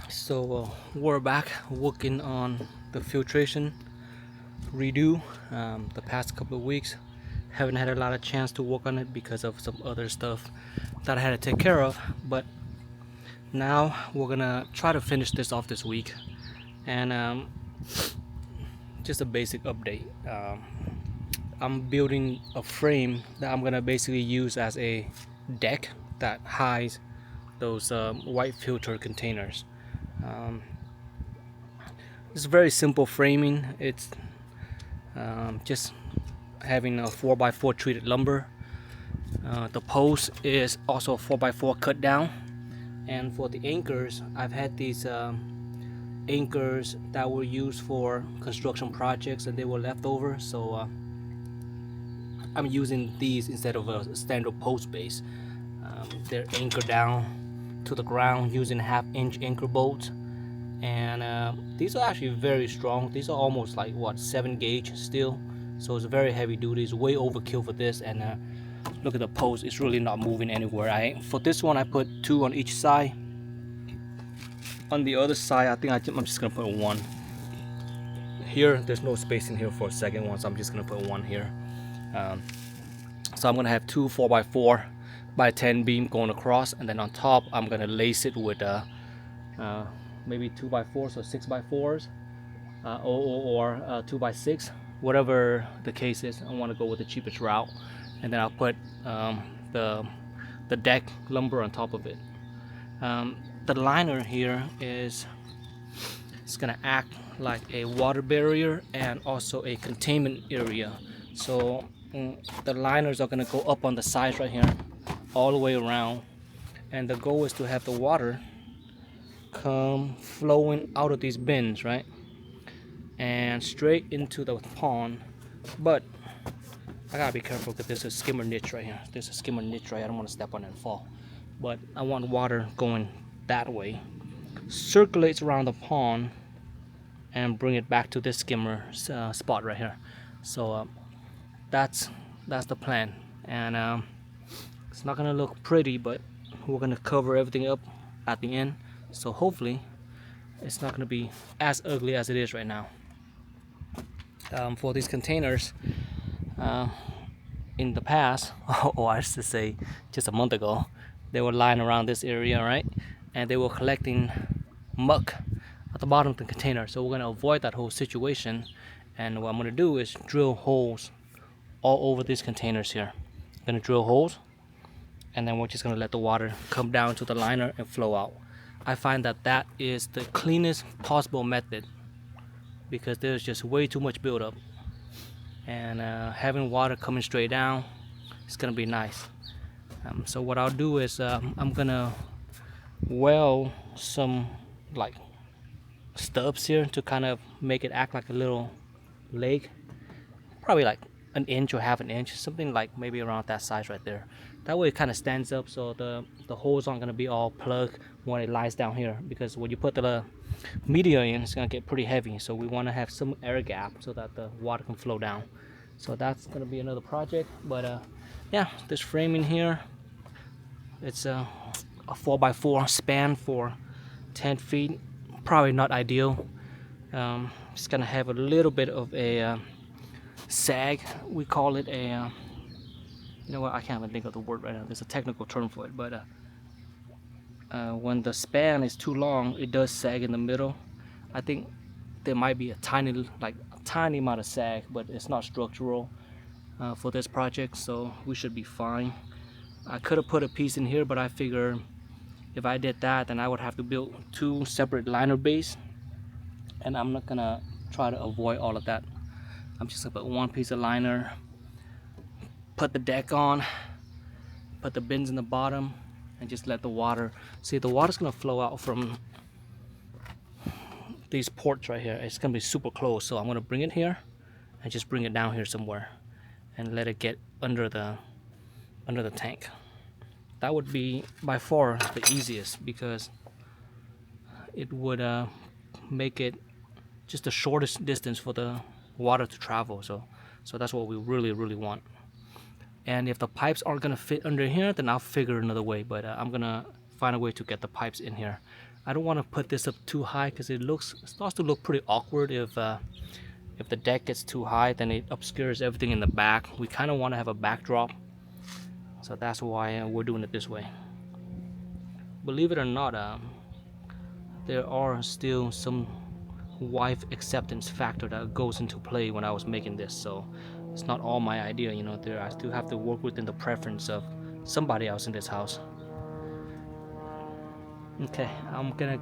So we're back working on the filtration redo. The past couple of weeks haven't had a lot of chance to work on it because of some other stuff that I had to take care of, but now we're gonna try to finish this off this week. And just a basic update. I'm building a frame that I'm gonna basically use as a deck that hides those white filter containers. um, it's very simple framing. It's just having a 4x4 treated lumber. The post is also a 4x4 cut down, and for the anchors I've had these anchors that were used for construction projects and they were left over, so I'm using these instead of a standard post base. They're anchored down to the ground using 1/2 inch anchor bolts, and these are actually very strong. These are almost like what, 7 gauge steel, so it's very heavy duty. It's way overkill for this. And look at the post, it's really not moving anywhere. For this one I put 2 on each side. On the other side I think I'm just gonna put 1 here. There's no space in here for a second one, so I'm just gonna put 1 here. So I'm gonna have 2 4x4 by 10 beam going across, and then on top I'm gonna lace it with maybe 2x4s or 6x4s, or 2x6, whatever the case is. I want to go with the cheapest route, and then I'll put the deck lumber on top of it. The liner here it's gonna act like a water barrier and also a containment area. So the liners are gonna go up on the sides right here all the way around, and the goal is to have the water come flowing out of these bins, right, and straight into the pond. But I gotta be careful because there's a skimmer niche right here. There's a skimmer niche right here. I don't want to step on it and fall, but I want water going that way, circulates around the pond and bring it back to this skimmer spot right here. So that's the plan. And it's not gonna look pretty, but we're gonna cover everything up at the end, so hopefully it's not gonna be as ugly as it is right now. For these containers, in the past, or I should say just a month ago, they were lying around this area, right, and they were collecting muck at the bottom of the container. So we're gonna avoid that whole situation, and what I'm gonna do is drill holes all over these containers here. I'm gonna drill holes, and then we're just gonna let the water come down to the liner and flow out. I find that is the cleanest possible method because there's just way too much buildup, and having water coming straight down is gonna be nice. So what I'll do is I'm gonna weld some like stubs here to kind of make it act like a little lake, probably like 1 inch or 1/2 inch, something like maybe around that size right there. That way it kind of stands up, so the holes aren't going to be all plugged when it lies down here, because when you put the media in, it's going to get pretty heavy. So we want to have some air gap so that the water can flow down. So that's going to be another project. But yeah, this framing here, it's a 4x4 span for 10 feet. Probably not ideal. It's going to have a little bit of a sag. We call it a you know what, I can't even think of the word right now. There's a technical term for it, but when the span is too long, it does sag in the middle. I think there might be a tiny amount of sag, but it's not structural for this project, so we should be fine. I could have put a piece in here, but I figure if I did that, then I would have to build 2 separate liner bays, and I'm not gonna try to avoid all of that. I'm just gonna put 1 piece of liner, put the deck on, put the bins in the bottom, and just let the water, see, the water's gonna flow out from these ports right here. It's gonna be super close, so I'm gonna bring it here and just bring it down here somewhere and let it get under the tank. That would be by far the easiest, because it would make it just the shortest distance for the water to travel. So that's what we really want. And if the pipes aren't gonna fit under here, then I'll figure another way, but I'm gonna find a way to get the pipes in here. I don't want to put this up too high because it starts to look pretty awkward if the deck gets too high, then it obscures everything in the back. We kind of want to have a backdrop, so that's why we're doing it this way. Believe it or not, there are still some wife acceptance factor that goes into play when I was making this, so it's not all my idea, you know. I still have to work within the preference of somebody else in this house. Okay, I'm gonna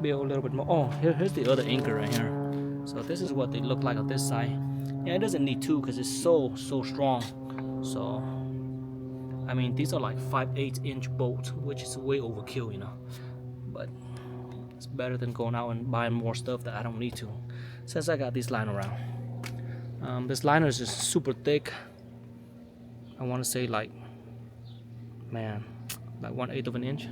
build a little bit more. Oh, here's the other anchor right here. So this is what they look like on this side. Yeah, it doesn't need two because it's so strong. So I mean, these are like 5/8 inch bolts, which is way overkill, you know, but it's better than going out and buying more stuff that I don't need to, since I got this line around. This liner is just super thick. I want to say like 1/8 of an inch.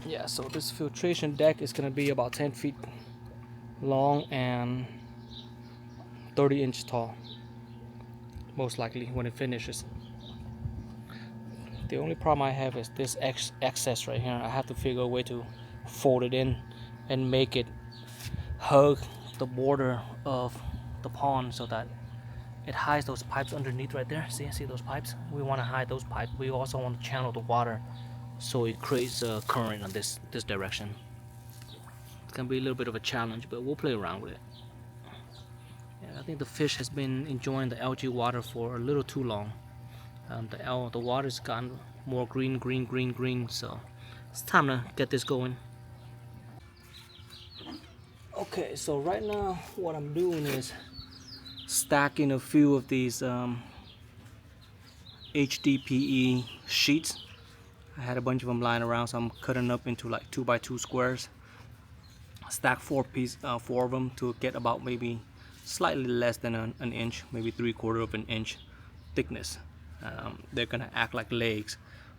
Yeah, so this filtration deck is gonna be about 10 feet long and 30 inches tall, most likely when it finishes. The only problem I have is this excess right here. I have to figure a way to fold it in and make it hug the border of the pond so that it hides those pipes underneath right there. See those pipes? We want to hide those pipes. We also want to channel the water so it creates a current on this direction. It's gonna be a little bit of a challenge, but we'll play around with it. Yeah, I think the fish has been enjoying the algae water for a little too long. The water's gotten more green, so it's time to get this going. Okay, so right now what I'm doing is stacking a few of these HDPE sheets. I had a bunch of them lying around, so I'm cutting up into like 2x2 squares. Stack four of them to get about maybe slightly less than an inch, maybe 3/4 of an inch thickness. They're gonna act like legs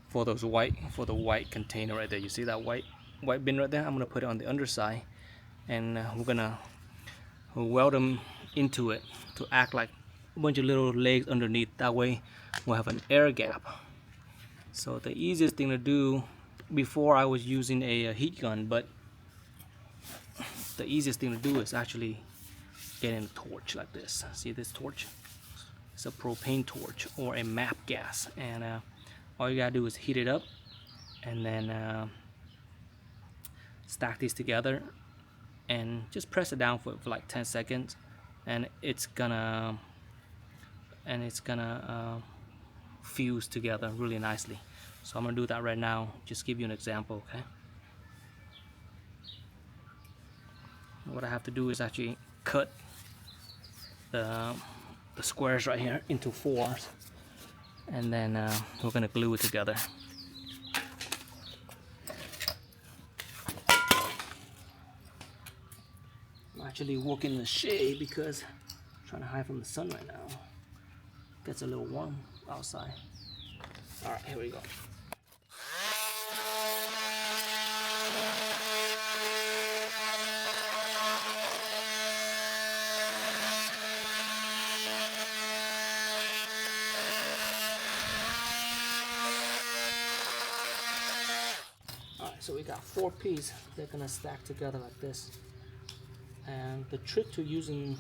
for the white container right there. You see that white bin right there? I'm gonna put it on the underside, and we're gonna weld them into it to act like a bunch of little legs underneath. That way we'll have an air gap. So the easiest thing to do, before I was using a heat gun, but the easiest thing to do is actually getting a torch like this. See this torch? It's a propane torch or a MAP gas, and all you gotta do is heat it up and then stack these together and just press it down for like 10 seconds, and it's gonna fuse together really nicely. So I'm gonna do that right now, just give you an example. Okay, what I have to do is actually cut the squares right here into 4s, and then we're gonna glue it together. I'm actually walking in the shade because I'm trying to hide from the sun right now. Gets a little warm outside. All right, here we go. Alright, so we got 4 pieces. They're gonna stack together like this. And the trick to using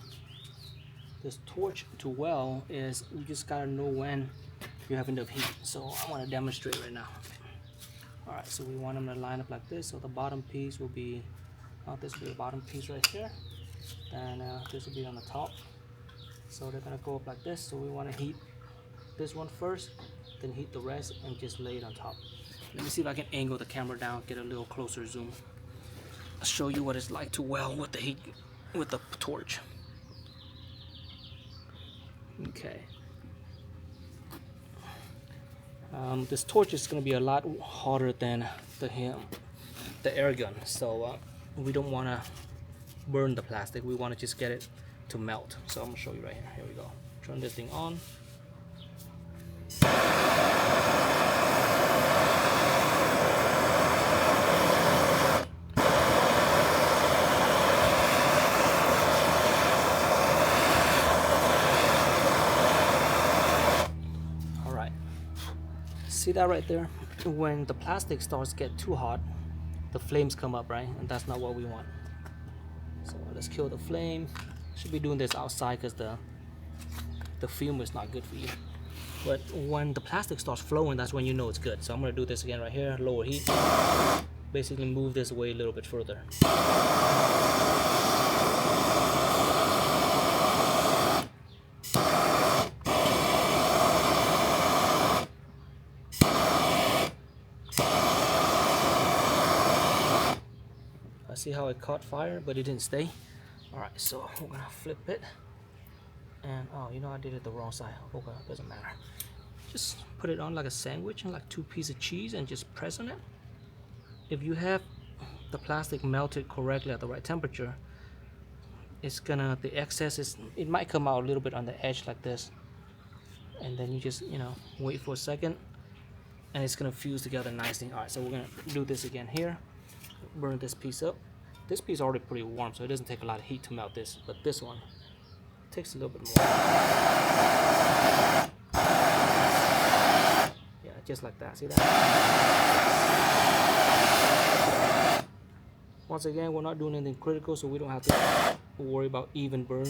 this torch to weld is you just gotta know when you have enough heat. So I want to demonstrate right now. Alright, so we want them to line up like this. So the bottom piece will be, this will be the bottom piece right here. And this will be on the top. So they're gonna go up like this. So we want to heat this one first, then heat the rest and just lay it on top. Let me see if I can angle the camera down, get a little closer zoom. I'll show you what it's like to weld with the heat, with the torch. Okay. This torch is going to be a lot hotter than the air gun, so we don't want to burn the plastic. We want to just get it to melt. So I'm going to show you right here. Here we go. Turn this thing on. See that right there? When the plastic starts to get too hot, the flames come up, right? And that's not what we want. So let's kill the flame. Should be doing this outside because the fume is not good for you. But when the plastic starts flowing, that's when you know it's good. So I'm gonna do this again right here, lower heat. Basically move this away a little bit further. See how it caught fire, but it didn't stay. All right, so we're gonna flip it, and oh, you know, I did it the wrong side. Okay, doesn't matter. Just put it on like a sandwich and like 2 pieces of cheese and just press on it. If you have the plastic melted correctly at the right temperature, it's gonna, the excess is, it might come out a little bit on the edge like this, and then you just, you know, wait for a second and it's gonna fuse together nicely. All right, so we're gonna do this again here. Burn this piece up. This piece is already pretty warm, so it doesn't take a lot of heat to melt this, but this one takes a little bit more. Yeah, just like that. See that? Once again, we're not doing anything critical, so we don't have to worry about even burn.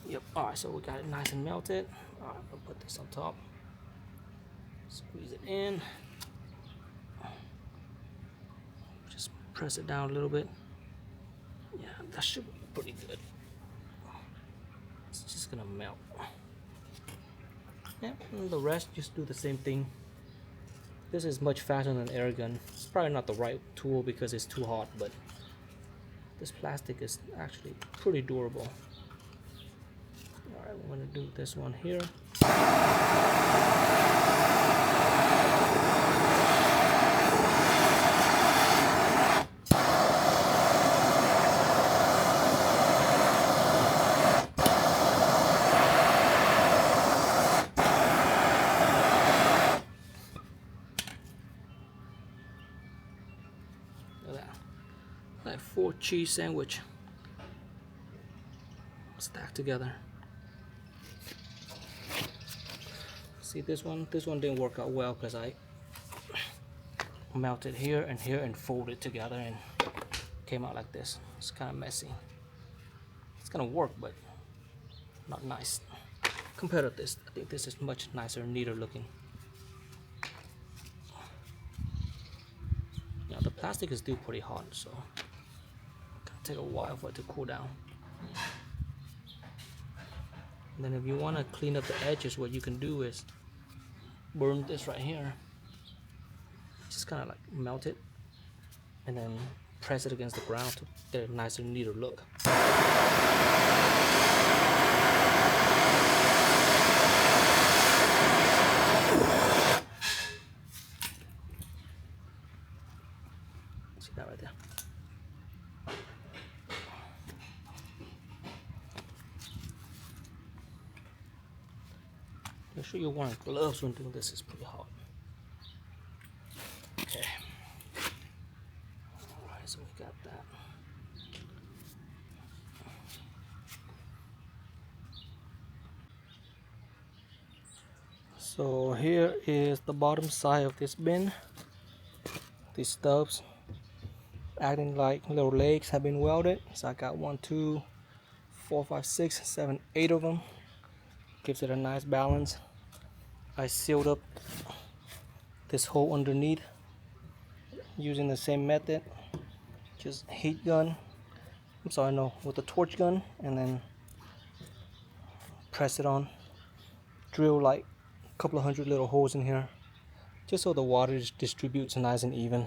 Yep. Alright, so we got it nice and melted. Alright, I'm gonna put this on top. Squeeze it in. Just press it down a little bit. Yeah, that should be pretty good. It's just gonna melt. Yeah, and the rest just do the same thing. This is much faster than an air gun. It's probably not the right tool because it's too hot, but this plastic is actually pretty durable. Alright, we're gonna do this one here. Like 4 cheese sandwich stacked together. See this one didn't work out well because I melted here and folded together and came out like this. It's kind of messy. It's gonna work, but not nice. Compared to this, I think this is much nicer and neater looking. Now the plastic is still pretty hot, so take a while for it to cool down. And then if you want to clean up the edges, what you can do is burn this right here. Just kind of like melt it and then press it against the ground to get a nicer, neater look. See that right there? Make sure you're wearing gloves when doing this. It's pretty hot. Okay. Alright, so we got that. So here is the bottom side of this bin. These stubs acting like little legs have been welded. So I got 1, 2, 4, 5, 6, 7, 8 of them. Gives it a nice balance. I sealed up this hole underneath using the same method, just heat gun, with a torch gun, and then press it on. Drill like a couple of hundred little holes in here, just so the water distributes nice and even.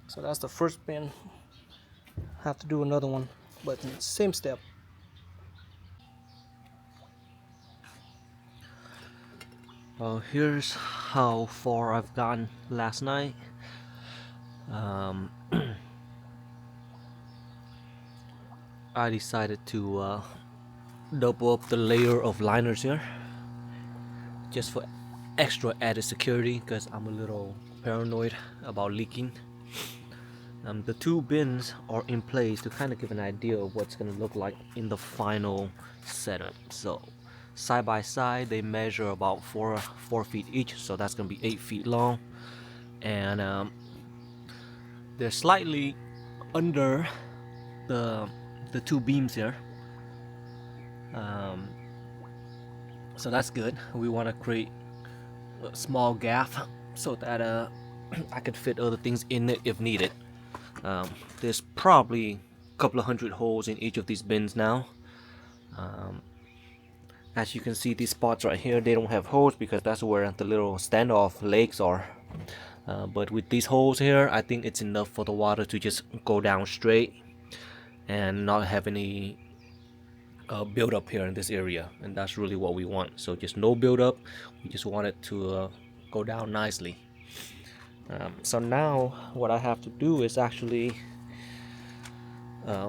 So that's the first bin. Have to do another one, but same step. Here's how far I've gone last night. I decided to double up the layer of liners here just for extra added security because I'm a little paranoid about leaking. The two bins are in place to kind of give an idea of what's going to look like in the final setup. So side by side they measure about 4 feet each, so that's going to be 8 feet long, and they're slightly under the two beams here. So that's good. We want to create a small gap so that I could fit other things in it if needed. There's probably a couple of hundred holes in each of these bins now. As you can see, these spots right here, they don't have holes because that's where the little standoff legs are. But with these holes here, I think it's enough for the water to just go down straight and not have any build up here in this area, and that's really what we want. So just no build up, we just want it to go down nicely. So now what I have to do is actually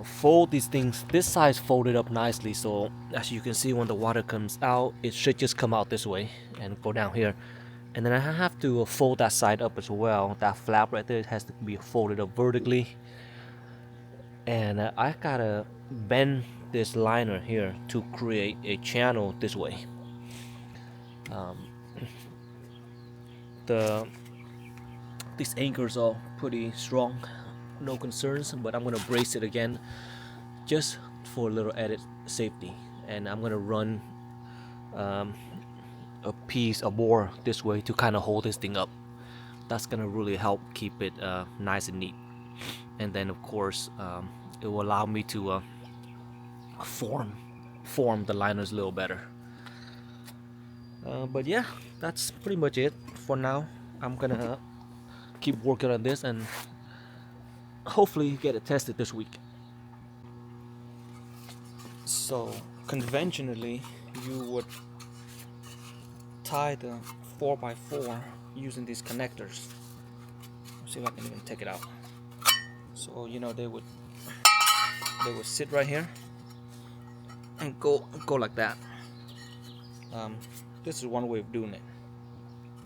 fold these things. This side's folded up nicely, so as you can see, when the water comes out, it should just come out this way and go down here. And then I have to fold that side up as well. That flap right there, it has to be folded up vertically. And I gotta bend this liner here to create a channel this way. These anchors are pretty strong, no concerns, but I'm gonna brace it again just for a little added safety. And I'm gonna run a piece of board this way to kind of hold this thing up. That's gonna really help keep it nice and neat. And then of course it will allow me to form the liners a little better. But yeah, that's pretty much it for now. I'm gonna keep working on this and hopefully get it tested this week. So conventionally, you would tie the 4x4 using these connectors. Let's see if I can even take it out. So you know they would sit right here and go like that. This is one way of doing it.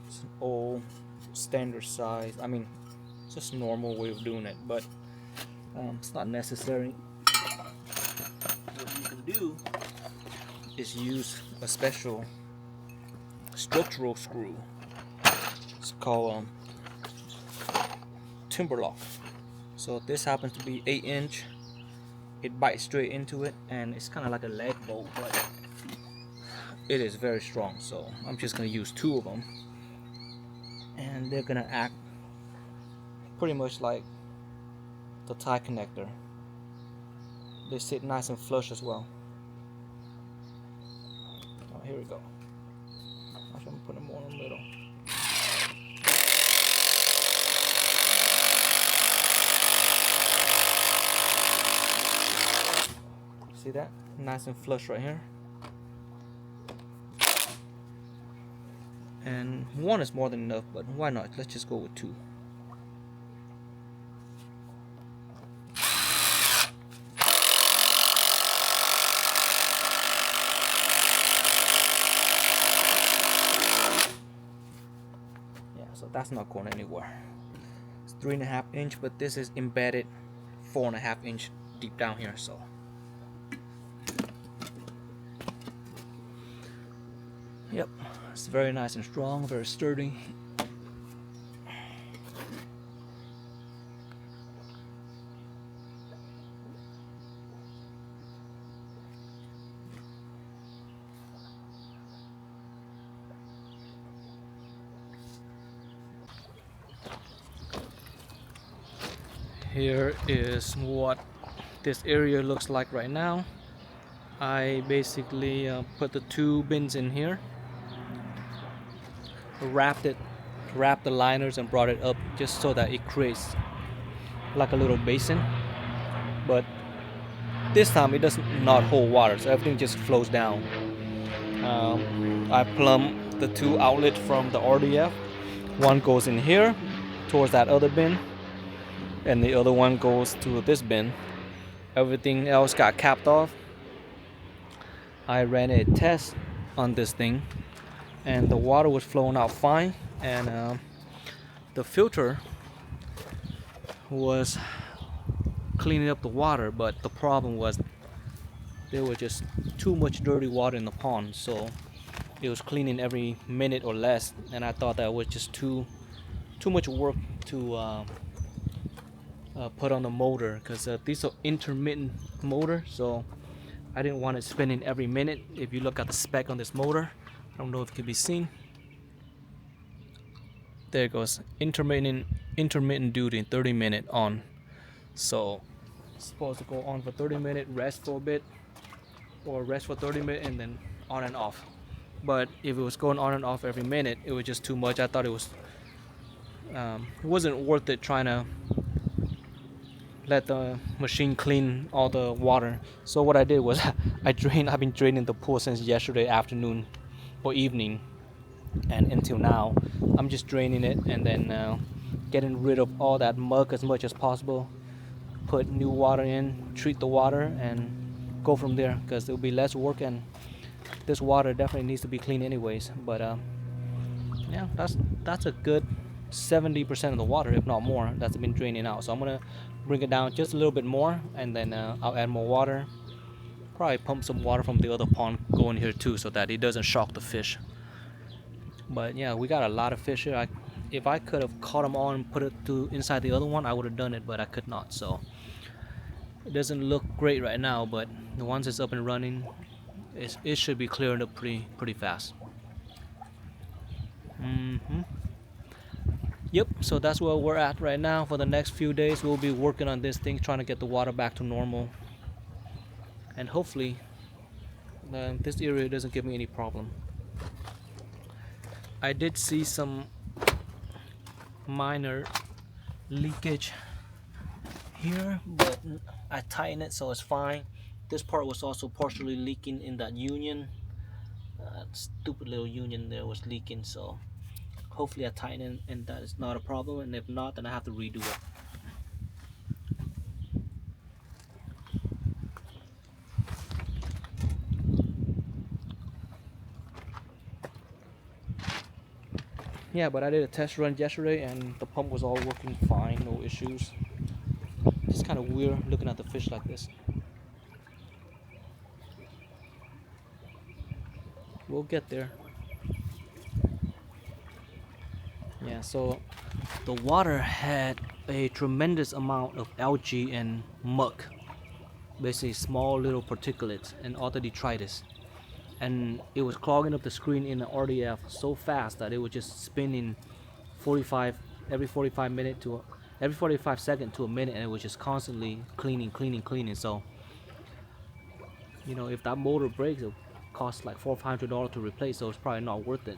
It's an old standard size. I mean, it's just a normal way of doing it, but it's not necessary. What you can do is use a special structural screw. It's called timber lock. So this happens to be 8-inch. It bites straight into it, and it's kind of like a leg bolt, but it is very strong. So I'm just gonna use 2 of them, and they're gonna act pretty much like the tie connector. They sit nice and flush as well. Oh, here we go. I'm gonna put them more in the middle. See that? Nice and flush right here. And 1 is more than enough, but why not? Let's just go with 2. Yeah, so that's not going anywhere. It's 3.5-inch, but this is embedded 4.5-inch deep down here, so. Yep, it's very nice and strong, very sturdy. Here is what this area looks like right now. I basically put the 2 bins in here, wrapped the liners and brought it up just so that it creates like a little basin. But this time it does not hold water, so everything just flows down. I plumb the 2 outlets from the RDF. One goes in here towards that other bin, and the other one goes to this bin. Everything else got capped off. I ran a test on this thing, and the water was flowing out fine, and the filter was cleaning up the water, but the problem was there was just too much dirty water in the pond, so it was cleaning every minute or less, and I thought that was just too much work to put on the motor, because these are intermittent motor, so I didn't want it spinning every minute. If you look at the spec on this motor, I don't know if it can be seen. There it goes, intermittent duty, 30-minute on. So it's supposed to go on for 30 minutes, rest for a bit, or rest for 30 minutes and then on and off. But if it was going on and off every minute, it was just too much. I thought it wasn't worth it trying to let the machine clean all the water. So what I did was I've been draining the pool since yesterday afternoon or evening, and until now I'm just draining it and then getting rid of all that muck as much as possible, put new water in, treat the water, and go from there, because it'll be less work, and this water definitely needs to be clean anyways. But yeah, that's a good 70% of the water, if not more, that's been draining out. So I'm gonna bring it down just a little bit more, and then I'll add more water, probably pump some water from the other pond going here too, so that it doesn't shock the fish. But yeah, we got a lot of fish here. If I could have caught them all and put it to inside the other one, I would have done it, but I could not. So it doesn't look great right now, but once it's up and running, it should be clearing up pretty fast. Yep, so that's where we're at right now. For the next few days, we'll be working on this thing, trying to get the water back to normal, and hopefully this area doesn't give me any problem. I did see some minor leakage here, but I tightened it, so it's fine. This part was also partially leaking in that union. Stupid little union there was leaking, so hopefully I tighten it and that is not a problem, and if not, then I have to redo it. Yeah, but I did a test run yesterday and the pump was all working fine, no issues. It's kind of weird looking at the fish like this. We'll get there. Yeah, so the water had a tremendous amount of algae and muck, basically small little particulates and all the detritus, and it was clogging up the screen in the RDF so fast that it was just spinning every 45 seconds to a minute, and it was just constantly cleaning. So you know, if that motor breaks, it'll cost like $400 or $500 to replace, so it's probably not worth it.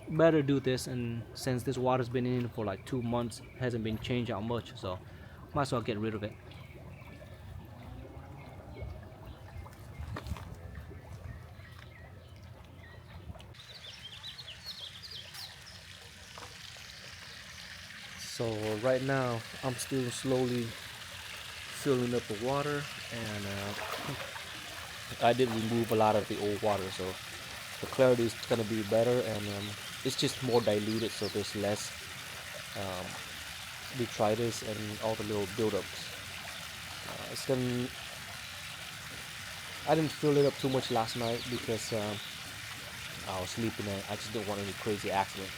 Better do this, and since this water's been in for like 2 months, hasn't been changed out much, so might as well get rid of it. So right now I'm still slowly filling up the water, and I did remove a lot of the old water, so the clarity is gonna be better, and it's just more diluted, so there's less detritus and all the little buildups. I didn't fill it up too much last night because I was sleeping and I just didn't want any crazy accident.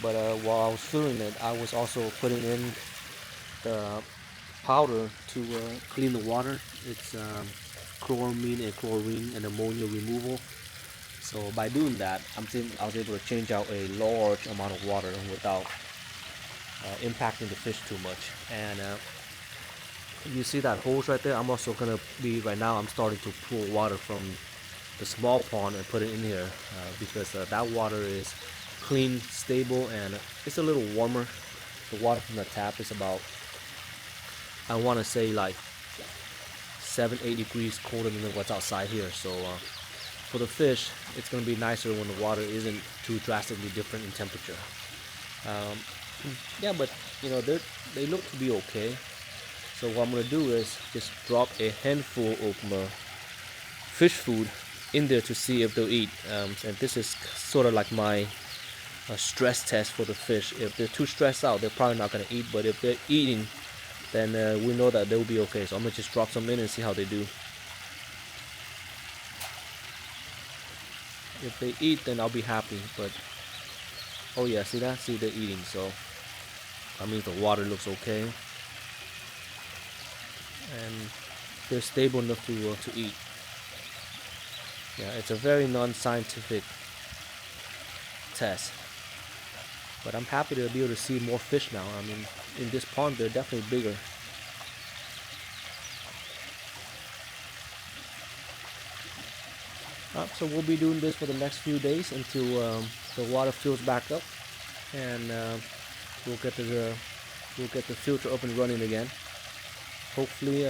But while I was filling it, I was also putting in the powder to clean the water. It's chloramine and chlorine and ammonia removal. So by doing that, I was able to change out a large amount of water without impacting the fish too much. And you see that hose right there? I'm also gonna right now I'm starting to pull water from the small pond and put it in here because that water is clean, stable, and it's a little warmer. The water from the tap is about, I want to say, like 7-8 degrees colder than what's outside here. So for the fish, it's going to be nicer when the water isn't too drastically different in temperature. Yeah, but you know, they look to be okay. So what I'm going to do is just drop a handful of fish food in there to see if they'll eat. And this is sort of like my stress test for the fish. If they're too stressed out, they're probably not going to eat, but if they're eating then we know that they'll be okay. So I'm gonna just drop some in and see how they do. If they eat, then I'll be happy. But oh yeah, see that? See, they're eating, so that means the water looks okay, and they're stable enough to eat. Yeah, it's a very non-scientific test, but I'm happy to be able to see more fish now. I mean, in this pond, they're definitely bigger. So we'll be doing this for the next few days until the water fills back up, and we'll get the filter up and running again. Hopefully,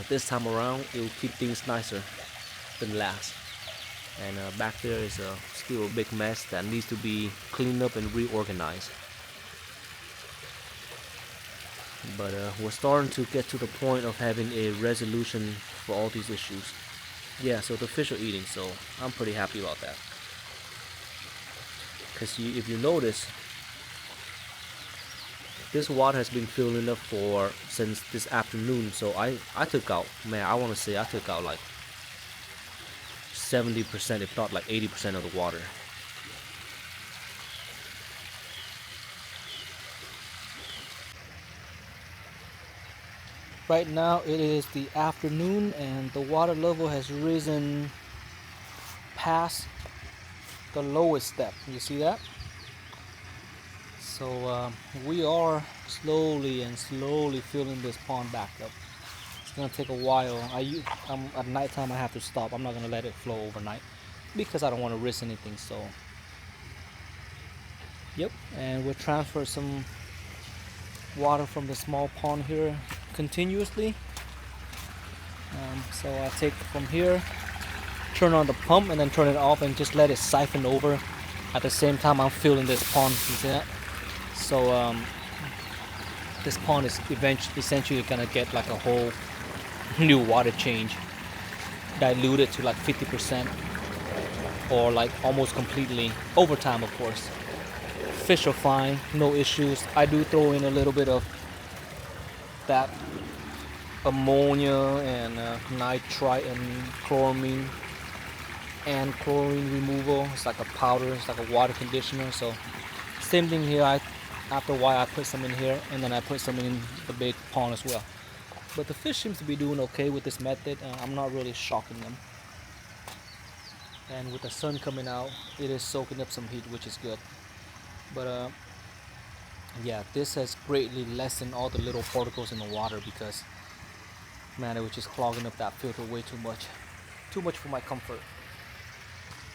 this time around, it will keep things nicer than last. And back there is still a big mess that needs to be cleaned up and reorganized. But we're starting to get to the point of having a resolution for all these issues. Yeah, so the fish are eating, so I'm pretty happy about that. Because if you notice, this water has been filling up since this afternoon. So I took out, man, I want to say I took out like 70%, if not like 80% of the water. Right now it is the afternoon and the water level has risen past the lowest step. You see that? So we are slowly filling this pond back up. It's gonna take a while. At nighttime I have to stop. I'm not gonna let it flow overnight because I don't want to risk anything. So yep, and we'll transfer some water from the small pond here continuously. So I take from here, turn on the pump, and then turn it off, and just let it siphon over. At the same time, I'm filling this pond. You see that? So this pond is essentially gonna get like a whole new water change, diluted to like 50% or like almost completely over time, of course. Fish are fine, no issues. I do throw in a little bit of that ammonia and nitrite and chloramine and chlorine removal. It's like a powder, it's like a water conditioner. So same thing here. After a while I put some in here, and then I put some in the big pond as well. But the fish seems to be doing okay with this method. I'm not really shocking them. And with the sun coming out, it is soaking up some heat, which is good. But yeah, this has greatly lessened all the little particles in the water because, man, it was just clogging up that filter way too much for my comfort.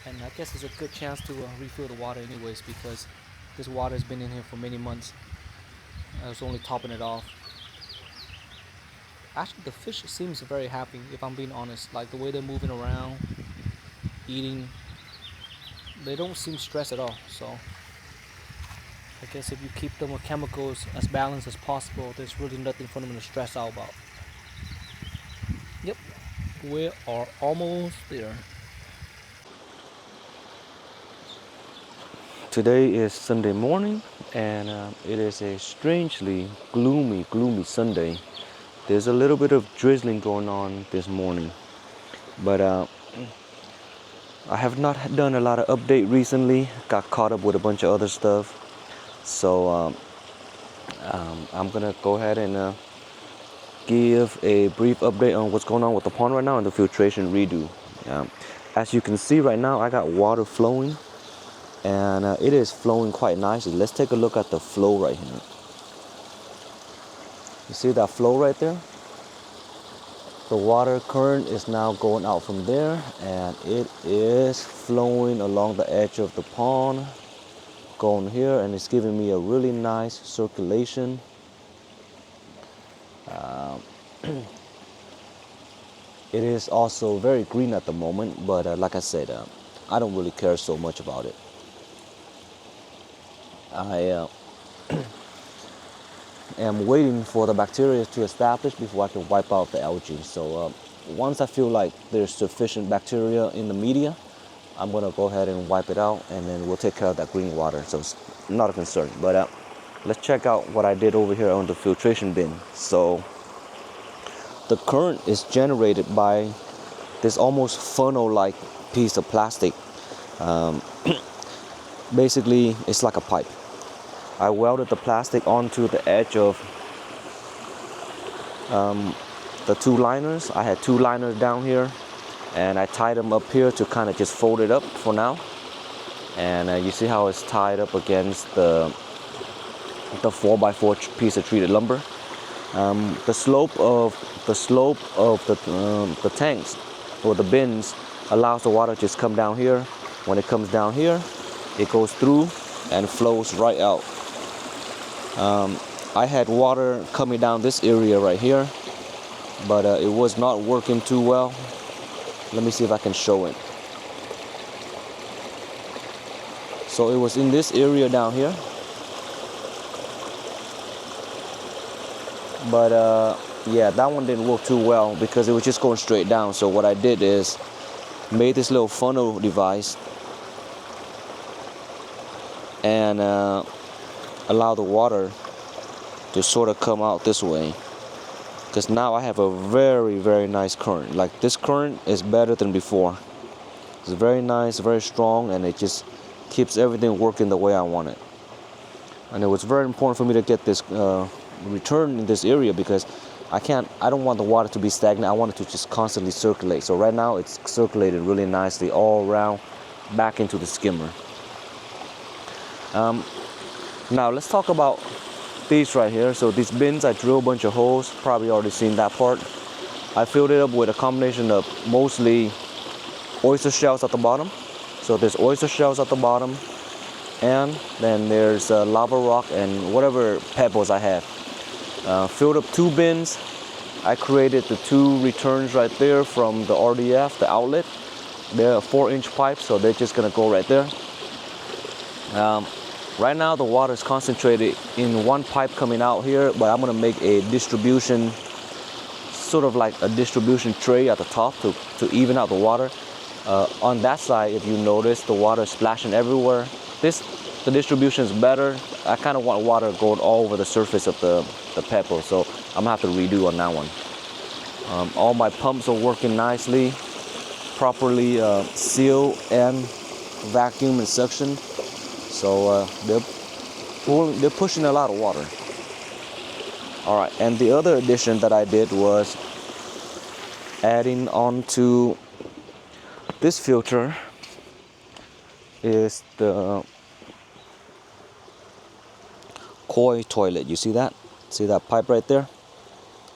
And I guess it's a good chance to refill the water anyways, because this water has been in here for many months. I was only topping it off. Actually, the fish seems very happy, if I'm being honest. Like the way they're moving around, eating, they don't seem stressed at all. So I guess if you keep them with chemicals as balanced as possible, there's really nothing for them to stress out about. Yep, we are almost there. Today is Sunday morning, and it is a strangely gloomy Sunday. There's a little bit of drizzling going on this morning, but I have not done a lot of update recently. Got caught up with a bunch of other stuff, so I'm gonna go ahead and give a brief update on what's going on with the pond right now and the filtration redo. As you can see right now, I got water flowing, and it is flowing quite nicely. Let's take a look at the flow right here. You see that flow right there? The water current is now going out from there, and it is flowing along the edge of the pond, going here, and it's giving me a really nice circulation. It is also very green at the moment, but like I said, I don't really care so much about it. I am waiting for the bacteria to establish before I can wipe out the algae. So once I feel like there's sufficient bacteria in the media, I'm gonna go ahead and wipe it out, and then we'll take care of that green water. So it's not a concern. But let's check out what I did over here on the filtration bin. So the current is generated by this almost funnel-like piece of plastic. Basically, it's like a pipe. I welded the plastic onto the edge of the two liners. I had two liners down here, and I tied them up here to kind of just fold it up for now. And you see how it's tied up against the 4x4 piece of treated lumber. The slope of the tanks or the bins allows the water to just come down here. When it comes down here, it goes through and flows right out. I had water coming down this area right here, but it was not working too well. Let me see if I can show it. So it was in this area down here, but yeah, that one didn't work too well because it was just going straight down. So what I did is made this little funnel device and allow the water to sort of come out this way, because now I have a very nice current. Like, this current is better than before. It's very nice, very strong, and it just keeps everything working the way I want it. And it was very important for me to get this return in this area, because I don't want the water to be stagnant. I want it to just constantly circulate. So right now it's circulated really nicely all around back into the skimmer. Now let's talk about these right here. So these bins, I drilled a bunch of holes. Probably already seen that part. I filled it up with a combination of mostly oyster shells at the bottom. So there's oyster shells at the bottom, and then there's lava rock and whatever pebbles I have. Filled up two bins. I created the two returns right there from the RDF, the outlet. They're a 4-inch pipe, so they're just gonna go right there. Right now the water is concentrated in one pipe coming out here, but I'm gonna make a distribution, sort of like a distribution tray at the top to even out the water. On that side, if you notice, the water is splashing everywhere. The distribution is better. I kind of want water going all over the surface of the pebble, so I'm gonna have to redo on that one. All my pumps are working nicely, properly sealed and vacuum and suction. So they're pushing a lot of water. All right, and the other addition that I did was adding on to this filter is the koi toilet. You see that? See that pipe right there?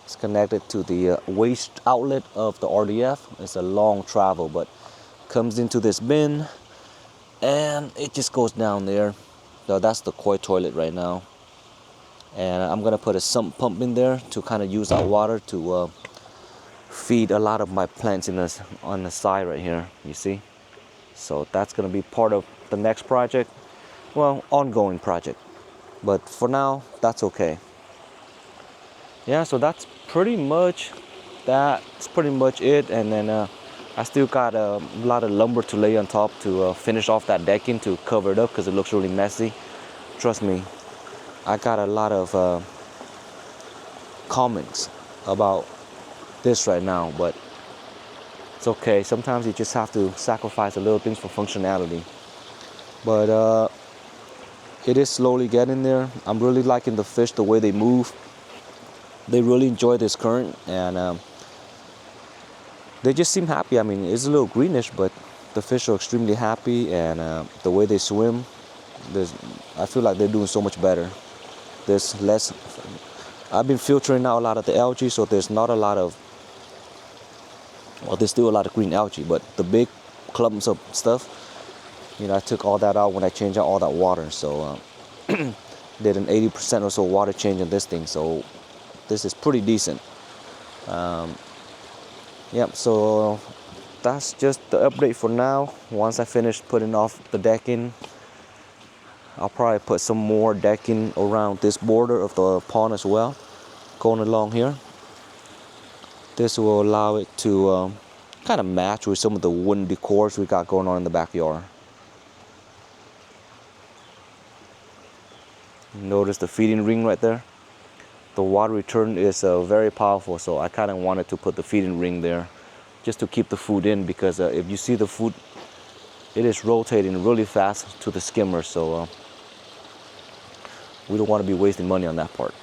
It's connected to the waste outlet of the RDF. It's a long travel, but comes into this bin and it just goes down there. So that's the koi toilet right now. And I'm gonna put a sump pump in there to kind of use that water to feed a lot of my plants on the side right here, you see. So that's gonna be part of the next project, well, ongoing project, but for now that's okay. Yeah, so that's pretty much it. And then I still got a lot of lumber to lay on top to finish off that decking, to cover it up, because it looks really messy. Trust me, I got a lot of comments about this right now, but it's okay. Sometimes you just have to sacrifice a little things for functionality. But it is slowly getting there. I'm really liking the fish, the way they move. They really enjoy this current, and they just seem happy. I mean, it's a little greenish, but the fish are extremely happy, and the way they swim, I feel like they're doing so much better. There's less. I've been filtering out a lot of the algae, so there's not a lot of. Well, there's still a lot of green algae, but the big clumps of stuff, I took all that out when I changed out all that water. So did an 80% or so water change on this thing. So this is pretty decent. Yep, so that's just the update for now. Once I finish putting off the decking, I'll probably put some more decking around this border of the pond as well, going along here. This will allow it to kind of match with some of the wooden decors we got going on in the backyard. Notice the feeding ring right there. The water return is very powerful, so I kind of wanted to put the feeding ring there just to keep the food in, because if you see the food, it is rotating really fast to the skimmer, so we don't want to be wasting money on that part.